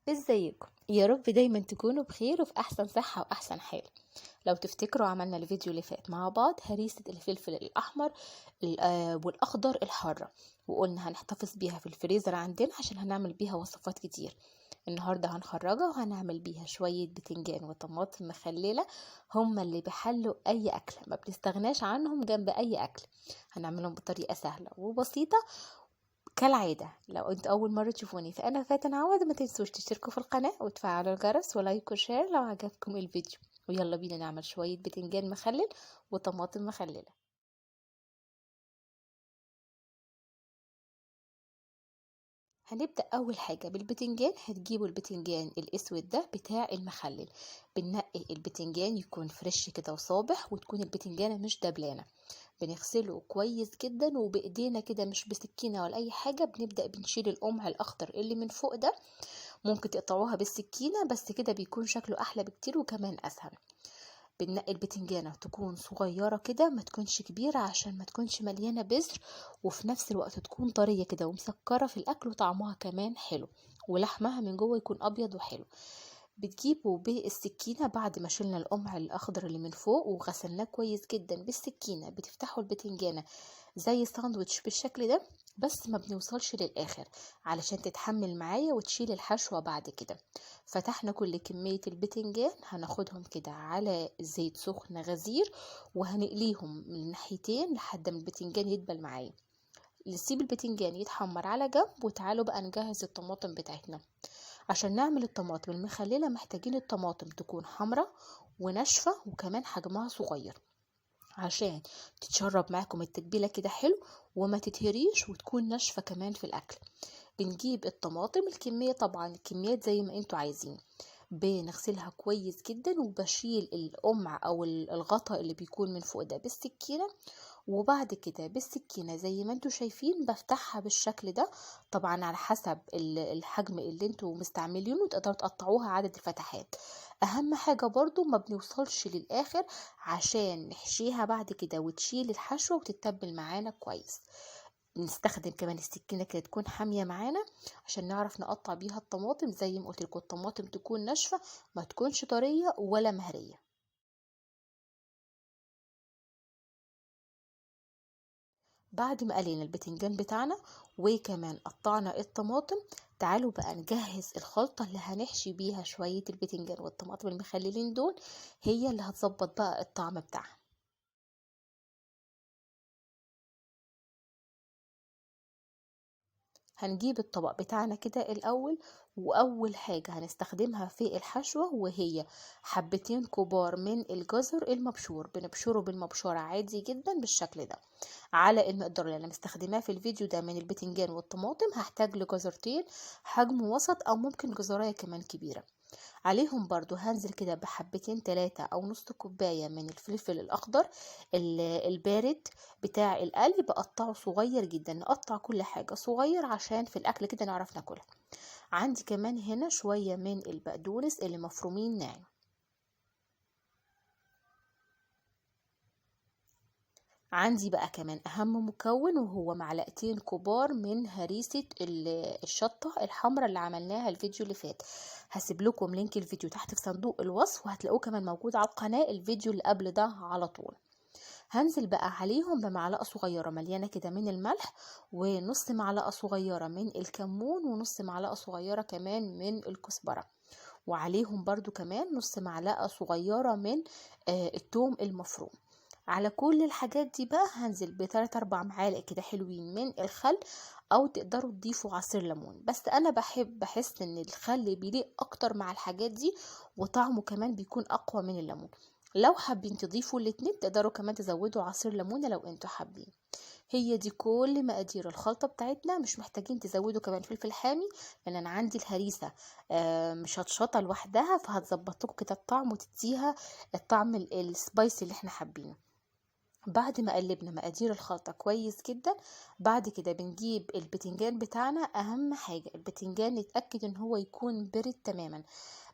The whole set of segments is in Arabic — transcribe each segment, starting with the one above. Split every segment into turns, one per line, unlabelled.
ازيكم؟ يا رب دايما تكونوا بخير وفي احسن صحة واحسن حال. لو تفتكروا عملنا الفيديو اللي فات مع بعض هريسة الفلفل الاحمر والاخضر الحارة، وقلنا هنحتفظ بيها في الفريزر عندنا عشان هنعمل بيها وصفات كتير. النهاردة هنخرجها وهنعمل بيها شوية بتنجان وطماطم مخللة، هما اللي بيحلوا اي اكلة، ما بنستغناش عنهم جنب اي اكل. هنعملهم بطريقة سهلة وبسيطة كالعادة. لو انتوا اول مرة تشوفوني فانا فاتن عوض، ما تنسوش تشتركوا في القناة وتفعلوا الجرس ولايك وشير لو عجبكم الفيديو. ويلا بينا نعمل شوية بتنجان مخلل وطماطم مخللة. هنبدأ أول حاجة بالبتنجان. هتجيبوا البتنجان الأسود ده بتاع المخلل. بننقي البتنجان يكون فريش كده وصابح، وتكون البتنجانة مش دبلانة. بنغسله كويس جدا وبإيدينا كده، مش بسكينة ولا أي حاجة. بنبدأ بنشيل القمع الأخضر اللي من فوق ده. ممكن تقطعوها بالسكينة، بس كده بيكون شكله أحلى بكتير وكمان أسهل. بننقي البتنجانة تكون صغيرة كده، ما تكونش كبيرة عشان ما تكونش مليانة بذر، وفي نفس الوقت تكون طرية كده ومسكرة في الأكل وطعمها كمان حلو، ولحمها من جوه يكون أبيض وحلو. بتجيبوا بالسكينة بعد ما شلنا القمع الأخضر اللي من فوق وغسلناه كويس جدا بالسكينة، بتفتحوا البتنجانة زي ساندوتش بالشكل ده، بس ما بنوصلش للآخر علشان تتحمل معايا وتشيل الحشوة بعد كده. فتحنا كل كمية البتنجان، هناخدهم كده على زيت سخن غزير وهنقليهم من ناحيتين لحد ما البتنجان يدبل معايا. نسيب البتنجان يتحمر على جنب، وتعالوا بقى نجهز الطماطم بتاعتنا. عشان نعمل الطماطم المخللة محتاجين الطماطم تكون حمرة وناشفة وكمان حجمها صغير، عشان تتشرب معاكم التتبيلة كده حلو وما تتهريش وتكون ناشفة كمان في الأكل. بنجيب الطماطم الكمية، طبعا الكميات زي ما انتوا عايزين. بنغسلها كويس جدا وبشيل القمع او الغطاء اللي بيكون من فوق ده بالسكينة، وبعد كده بالسكينة زي ما انتوا شايفين بفتحها بالشكل ده. طبعا على حسب الحجم اللي انتوا مستعملينه تقدروا تقطعوها عدد الفتحات. اهم حاجة برضو ما بنوصلش للاخر عشان نحشيها بعد كده وتشيل الحشوة وتتبل معانا كويس. نستخدم كمان السكينة كده تكون حامية معانا عشان نعرف نقطع بيها الطماطم. زي ما قلت لكم الطماطم تكون ناشفة، ما تكونش طرية ولا مهرية. بعد ما قلينا البتنجان بتاعنا وكمان قطعنا الطماطم، تعالوا بقى نجهز الخلطة اللي هنحشي بيها شوية البتنجان والطماطم المخللين دول، هي اللي هتظبط بقى الطعم بتاعها. هنجيب الطبق بتاعنا كده الأول، وأول حاجة هنستخدمها في الحشوة وهي حبتين كبار من الجزر المبشور. بنبشره بالمبشرة عادي جدا بالشكل ده على المقدار اللي أنا مستخدماه في الفيديو ده من البتنجان والطماطم. هحتاج لجزرتين حجم وسط أو ممكن جزراية كمان كبيرة. عليهم برضو هنزل كده بحبتين 3 او نص كوباية من الفلفل الاخضر البارد بتاع القلي، بقطعه صغير جدا. نقطع كل حاجة صغير عشان في الاكل كده نعرف ناكلها. عندي كمان هنا شوية من البقدونس اللي مفرومين ناعم. عندي بقى كمان اهم مكون وهو معلقتين كبار من هريسة الشطة الحمراء اللي عملناها الفيديو اللي فات. هسيب لكم لينك الفيديو تحت في صندوق الوصف، وهتلاقوه كمان موجود على القناة الفيديو اللي قبل ده على طول. هنزل بقى عليهم بمعلقة صغيرة مليانة كده من الملح، ونص معلقة صغيرة من الكمون، ونص معلقة صغيرة كمان من الكزبرة. وعليهم برضو كمان نص معلقة صغيرة من الثوم المفروم. على كل الحاجات دي بقى هنزل بثلاث اربع معالق كده حلوين من الخل، او تقدروا تضيفوا عصير ليمون، بس انا بحس ان الخل بيليق اكتر مع الحاجات دي وطعمه كمان بيكون اقوى من الليمون. لو حابين تضيفوا الاتنين تقدروا كمان تزودوا عصير ليمون لو انتوا حابين. هي دي كل مقادير الخلطة بتاعتنا، مش محتاجين تزودوا كمان فلفل حامي لان انا عندي الهريسة مشطشطة لوحدها، فهتظبط لكم كده الطعم وتديها الطعم السبايسي اللي احنا حابينه. بعد ما قلبنا مقادير الخلطة كويس جدا، بعد كده بنجيب البتنجان بتاعنا. اهم حاجة البتنجان نتأكد ان هو يكون برد تماما،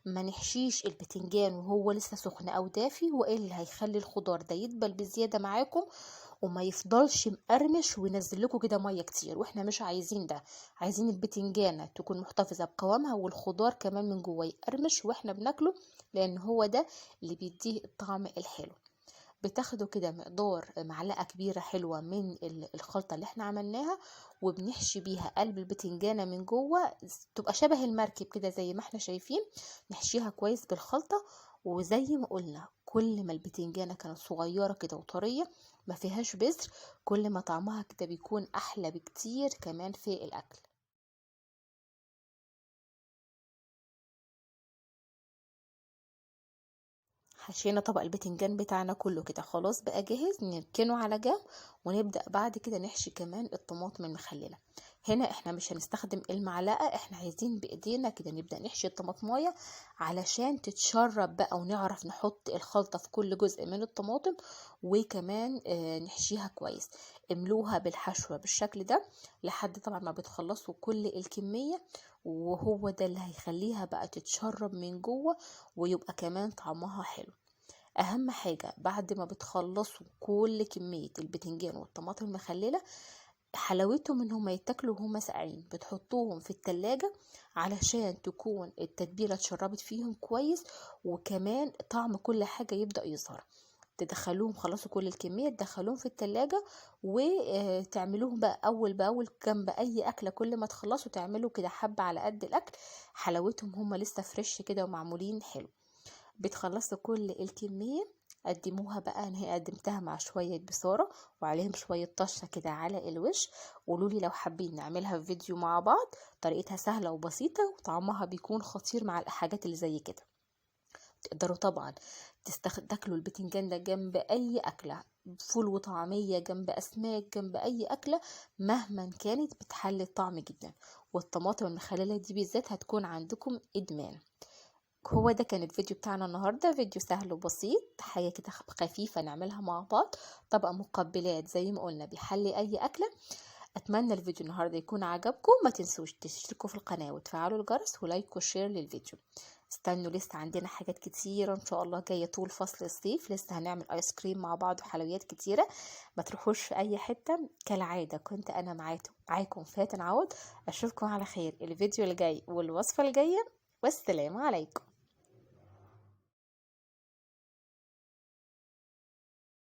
ما نحشيش البتنجان وهو لسه سخن او دافي، والا هيخلي الخضار ده يدبل بزيادة معاكم وما يفضلش مقرمش وينزل لكم كده ميه كتير، واحنا مش عايزين ده. عايزين البتنجانه تكون محتفظه بقوامها، والخضار كمان من جوه يقرمش واحنا بناكله، لان هو ده اللي بيديه الطعم الحلو. بتاخدوا كده مقدار معلقة كبيرة حلوة من الخلطة اللي احنا عملناها، وبنحشي بيها قلب البتنجانة من جوه، تبقى شبه المركب كده زي ما احنا شايفين. نحشيها كويس بالخلطة، وزي ما قلنا كل ما البتنجانة كانت صغيرة كده وطرية ما فيهاش بذر، كل ما طعمها كده بيكون احلى بكتير كمان في الاكل. حشينا طبق البتنجان بتاعنا كله كده خلاص بقى جاهز، نركنه على جنب. ونبدأ بعد كده نحشي كمان الطماطم المخللة. هنا احنا مش هنستخدم المعلقة، احنا عايزين بايدينا كده نبدأ نحشي الطماطماية علشان تتشرب بقى، ونعرف نحط الخلطة في كل جزء من الطماطم. وكمان نحشيها كويس. املوها بالحشوة بالشكل ده لحد طبعا ما بتخلصوا كل الكمية، وهو ده اللي هيخليها بقى تتشرب من جوه، ويبقى كمان طعمها حلو. اهم حاجة بعد ما بتخلصوا كل كمية البتنجان والطماطم المخللة، حلاوتهم ان هما يتاكلوا وهما ساقعين، بتحطوهم في التلاجة علشان تكون التتبيلة اتشربت فيهم كويس، وكمان طعم كل حاجة يبدأ يظهر. تدخلوهم خلصوا كل الكمية، تدخلوهم في التلاجة، وتعملوهم بقى أول بأول جنب أي أكلة. كل ما تخلصوا تعملوا كده حبة على قد الأكل، حلاوتهم هما لسه فريش كده ومعمولين حلو. بتخلصوا كل الكمية، قدموها بقى. انا قدمتها مع شوية بصارة وعليهم شوية طشة كده على الوش. قولولي لو حابين نعملها في فيديو مع بعض. طريقتها سهلة وبسيطة، وطعمها بيكون خطير مع الحاجات اللي زي كده. تقدروا طبعا تاكلوا البتنجان ده جنب اي اكلة، فول وطعمية، جنب اسماك، جنب اي اكلة مهما كانت بتحلي الطعم جدا. والطماطم المخللة دي بالذات هتكون عندكم ادمان. هو ده كان الفيديو بتاعنا النهاردة، فيديو سهل وبسيط، حاجة كده خفيفة نعملها مع بعض. طبق مقبلات زي ما قلنا بيحلي اي اكلة. اتمنى الفيديو النهاردة يكون عجبكم. ما تنسوش تشتركوا في القناة وتفعلوا الجرس ولايك وشير للفيديو. استنوا لسه عندنا حاجات كتيرة ان شاء الله جاية طول فصل الصيف. لسه هنعمل ايس كريم مع بعض وحلويات كتيرة. ما تروحوش في اي حتة. كالعادة كنت انا معاكم فاتن عوض. اشوفكم على خير الفيديو الجاي والوصفة الجاية، والسلام عليكم.